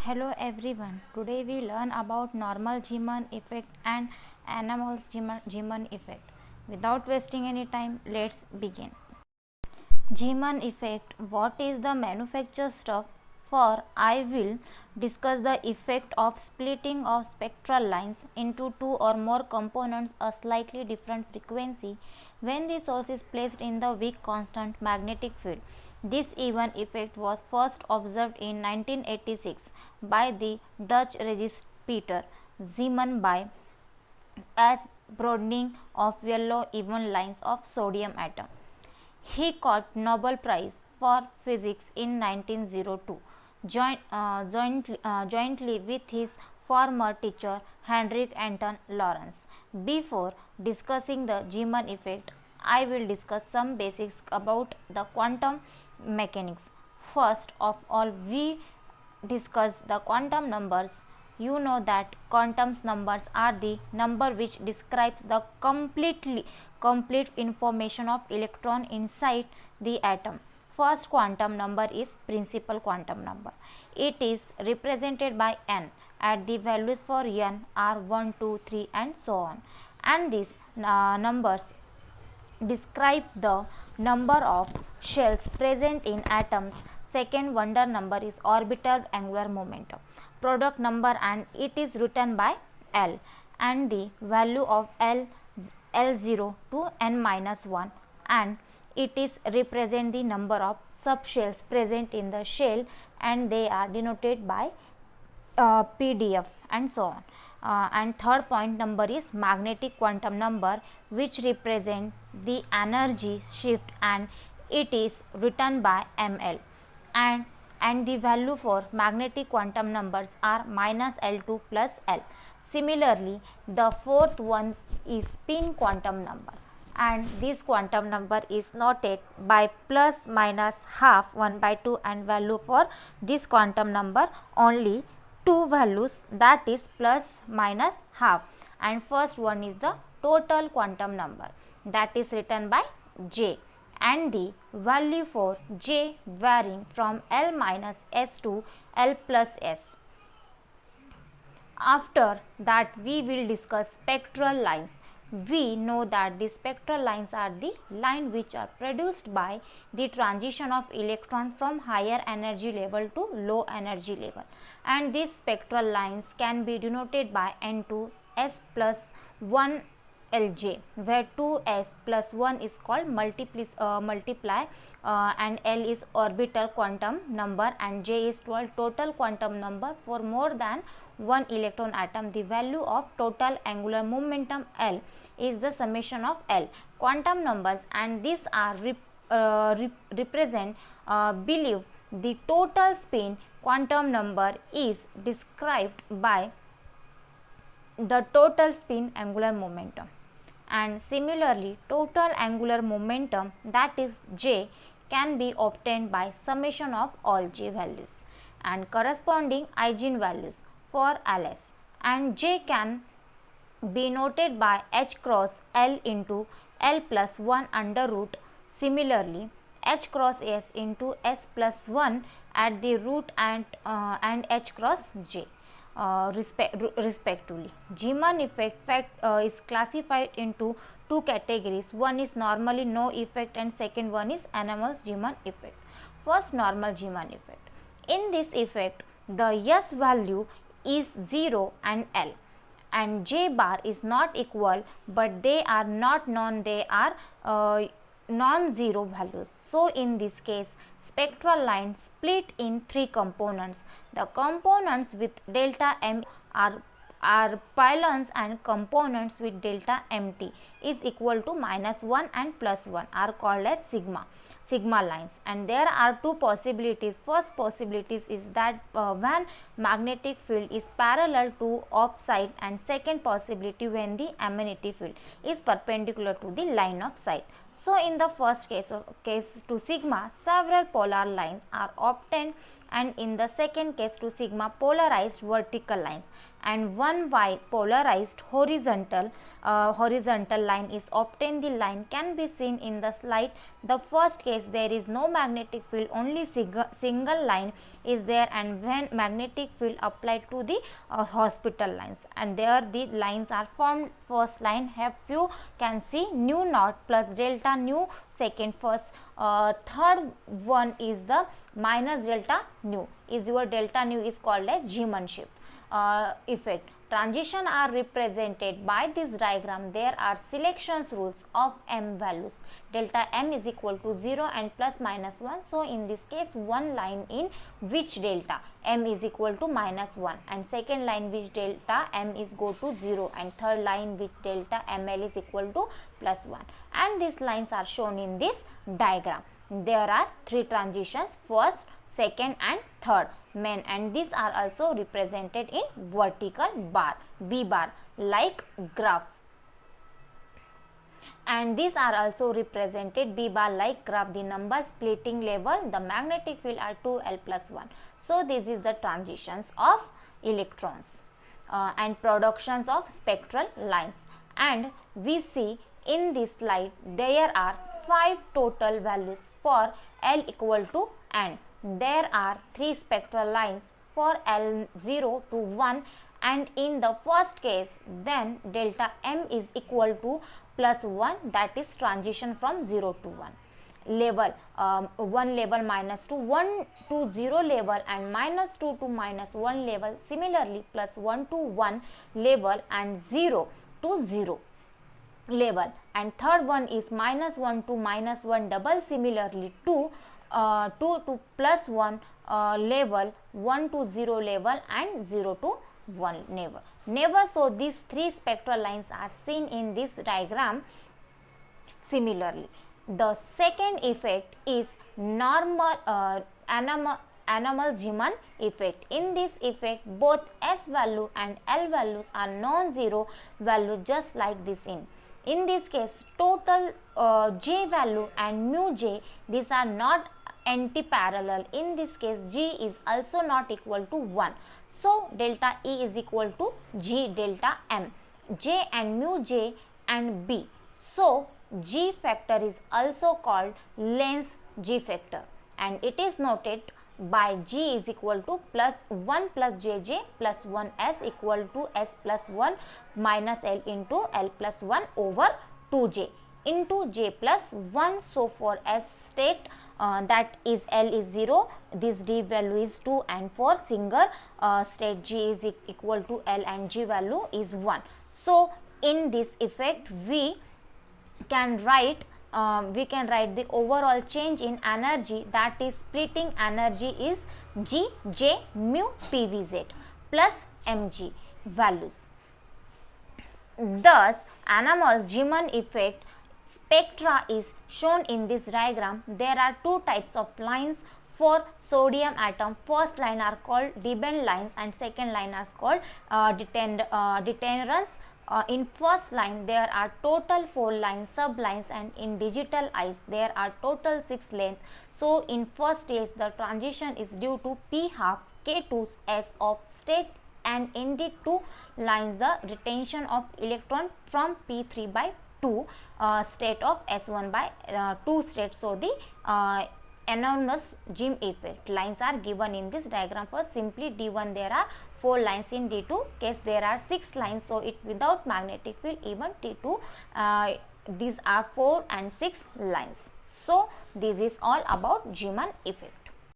Hello everyone. Today we learn about normal Zeeman effect and Ehners Zeeman effect. Without wasting any time, let's begin. Zeeman effect. What is the manufacture stuff? For I will discuss the effect of splitting of spectral lines into two or more components a slightly different frequency when the source is placed in the weak constant magnetic field. This event effect was first observed in 1986 by the Dutch regist Peter Zeeman by as broadening of yellow even lines of sodium atom. He got Nobel Prize for Physics in 1902 jointly with his former teacher Hendrik Anton Lorentz. Before discussing the Zeeman effect, I will discuss some basics about the quantum mechanics. First of all, we discuss the quantum numbers. You know that quantum numbers are the number which describes the complete information of electron inside the atom. First quantum number is principal quantum number. It is represented by n, at the values for n are 1, 2, 3 and so on, and these numbers describe the number of shells present in atoms. Second wonder number is orbital angular momentum product number, and it is written by L, and the value of L0 to n minus 1, and it is represent the number of subshells present in the shell, and they are denoted by PDF and so on. And third point number is magnetic quantum number, which represent the energy shift, and it is written by ML, and the value for magnetic quantum numbers are minus L2 plus L. Similarly, the fourth one is spin quantum number, and this quantum number is noted by plus minus half 1 by 2, and value for this quantum number only two values, that is plus minus half, and first one is the total quantum number, that is written by J, and the value for J varying from L minus S to L plus S. After that we will discuss spectral lines. We know that the spectral lines are the line which are produced by the transition of electron from higher energy level to low energy level, and these spectral lines can be denoted by N2 S plus 1 Lj, where 2s plus 1 is called multiply, and L is orbital quantum number, and J is total quantum number. For more than one electron atom, the value of total angular momentum L is the summation of L quantum numbers, and these are represent believe the total spin quantum number is described by the total spin angular momentum. And similarly, total angular momentum, that is J, can be obtained by summation of all J values and corresponding eigenvalues for Ls, and J can be noted by H cross L into L plus 1 under root. Similarly, H cross S into S plus 1 at the root, and H cross J. Respectively. Zeeman effect is classified into two categories. One is normally no effect, and second one is anomalous Zeeman effect. First, normal Zeeman effect. In this effect, the S value is 0 and L, and J bar is not equal, but they are not known, they are non-zero values. So in this case, spectral line split in three components. The components with delta M are pylons, and components with delta MT is equal to minus 1 and plus 1 are called as sigma lines. And there are two possibilities. First possibility is that when magnetic field is parallel to offside, and second possibility when the amenity field is perpendicular to the line of sight. So in the first case to sigma, several polar lines are obtained, and in the second case to sigma, polarized vertical lines and one polarized horizontal horizontal line is obtained. The line can be seen in the slide. The first case, there is no magnetic field, only single line is there, and when magnetic field applied to the hospital lines, and there the lines are formed. First line have you can see nu naught plus delta nu, second first third one is the minus delta nu, is your delta nu is called as Zeeman shift effect. Transition are represented by this diagram. There are selections rules of m values. Delta m is equal to 0 and plus minus 1. So, in this case, one line in which delta m is equal to minus 1, and second line which delta m is go to 0, and third line which delta ml is equal to plus 1, and these lines are shown in this diagram. There are three transitions, first, second and third main, and these are also represented in vertical bar, B bar, like graph, and these are also represented B bar like graph. The number splitting level, the magnetic field are 2l plus 1. So, this is the transitions of electrons and productions of spectral lines, and we see in this slide there are 5 total values for L equal to n. There are 3 spectral lines for L0 to 1, and in the first case then delta m is equal to plus 1, that is transition from 0 to 1. Level 1 level minus 2, 1 to 0 level, and minus 2 to minus 1 level, similarly plus 1 to 1 level and 0 to 0 level, and third one is minus 1 to minus 1 double, similarly 2 to plus 1 level, 1 to 0 level and 0 to 1 never. So, these 3 spectral lines are seen in this diagram. Similarly, the second effect is normal anomal Zeeman effect. In this effect, both S value and L values are non-zero value, just like this in this case, total J value and mu J, these are not anti-parallel. In this case, G is also not equal to 1. So, delta E is equal to G delta M, J and mu J and B. So, G factor is also called Lenz G factor, and it is noted by G is equal to plus 1 plus JJ plus 1 S equal to S plus 1 minus L into L plus 1 over 2J into J plus 1. So, for S state that is L is 0, this D value is 2, and for single state G is equal to L and G value is 1. So, in this effect we can write the overall change in energy, that is splitting energy is G J mu PVZ plus mg values. Thus, anomalous Zeeman effect spectra is shown in this diagram. There are 2 types of lines for sodium atom. First line are called Debye lines and second line are called deterrence. In first line there are total 4 lines, sublines, and in digital eyes there are total 6 lengths. So, in first case the transition is due to P half K2 S of state, and in the 2 lines the retention of electron from P3 by 2 state of S1 by 2 state. So, the anomalous Zeeman effect lines are given in this diagram. For simply D1 there are 4 lines, in D2 case there are 6 lines. So, it without magnetic field, even T2 these are 4 and 6 lines. So, this is all about Zeeman effect.